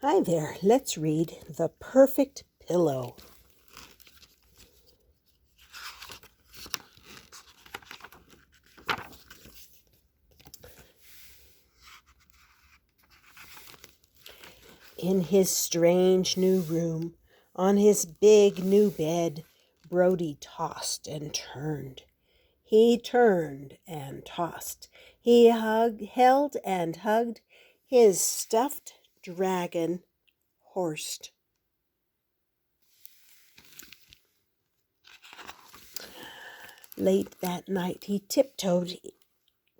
Hi there, let's read The Perfect Pillow. In his strange new room, on his big new bed, Brody tossed and turned. He turned and tossed. He held and hugged his stuffed dragon, Horst. Late that night, he tiptoed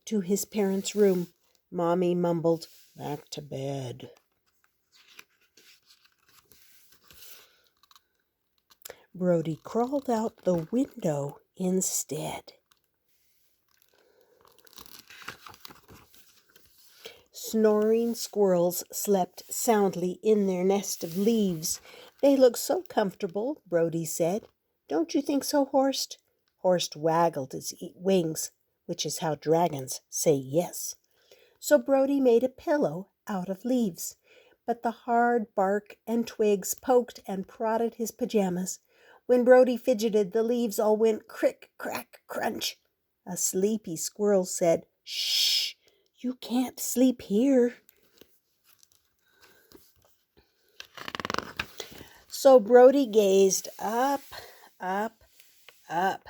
to his parents' room. Mommy mumbled, "Back to bed." Brody crawled out the window instead. Snoring squirrels slept soundly in their nest of leaves. "They look so comfortable," Brody said. "Don't you think so, Horst?" Horst waggled his wings, which is how dragons say yes. So Brody made a pillow out of leaves. But the hard bark and twigs poked and prodded his pajamas. When Brody fidgeted, the leaves all went crick, crack, crunch. A sleepy squirrel said, "Shh, you can't sleep here." So Brody gazed up, up, up.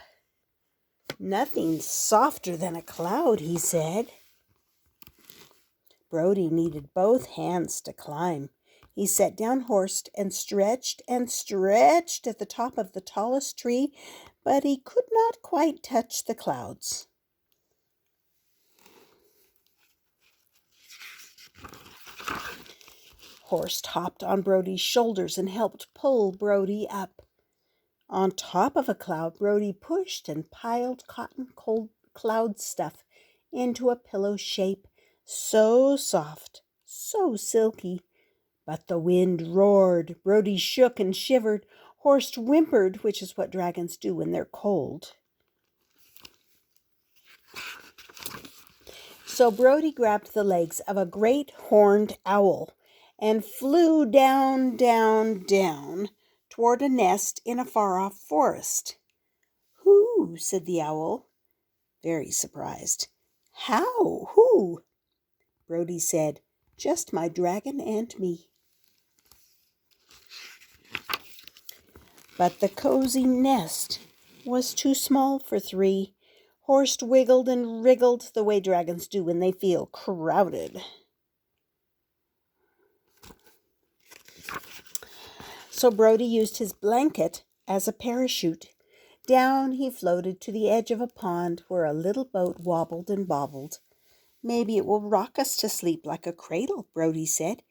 "Nothing's softer than a cloud," he said. Brody needed both hands to climb. He set down Horst and stretched at the top of the tallest tree, but he could not quite touch the clouds. Horst hopped on Brody's shoulders and helped pull Brody up. On top of a cloud, Brody pushed and piled cotton cloud stuff into a pillow shape, so soft, so silky. But the wind roared, Brody shook and shivered, Horst whimpered, which is what dragons do when they're cold. So Brody grabbed the legs of a great horned owl and flew down, down, down toward a nest in a far-off forest. "Who?" said the owl, very surprised. "How? Who?" Brody said, "Just my dragon and me." But the cozy nest was too small for three. Horst wiggled and wriggled the way dragons do when they feel crowded. So Brody used his blanket as a parachute. Down he floated to the edge of a pond where a little boat wobbled and bobbled. "Maybe it will rock us to sleep like a cradle," Brody said.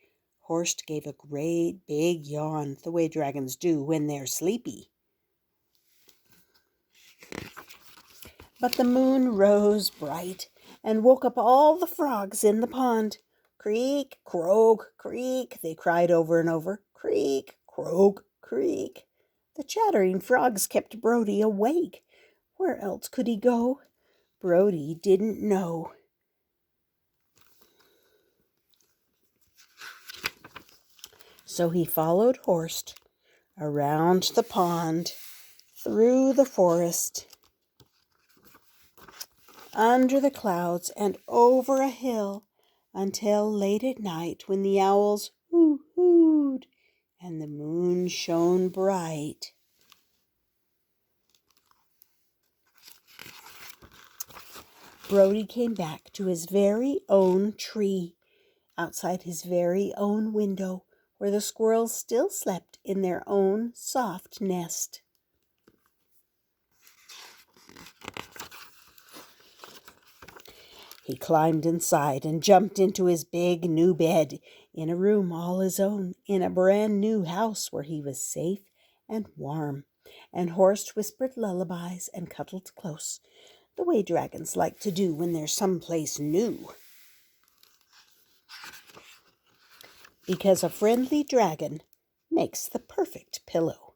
Horst gave a great big yawn, the way dragons do when they're sleepy. But the moon rose bright and woke up all the frogs in the pond. "Creak, croak, creak," they cried over and over. "Creak, croak, creak." The chattering frogs kept Brody awake. Where else could he go? Brody didn't know. So he followed Horst around the pond, through the forest, under the clouds, and over a hill, until late at night, when the owls hoo-hooed and the moon shone bright. Brody came back to his very own tree, outside his very own window, where the squirrels still slept in their own soft nest. He climbed inside and jumped into his big new bed, in a room all his own, in a brand new house where he was safe and warm. And Horst whispered lullabies and cuddled close, the way dragons like to do when they're someplace new. Because a friendly dragon makes the perfect pillow.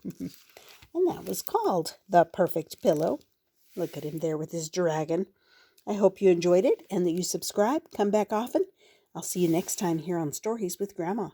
And that was called The Perfect Pillow. Look at him there with his dragon. I hope you enjoyed it and that you subscribe. Come back often. I'll see you next time here on Stories with Grandma.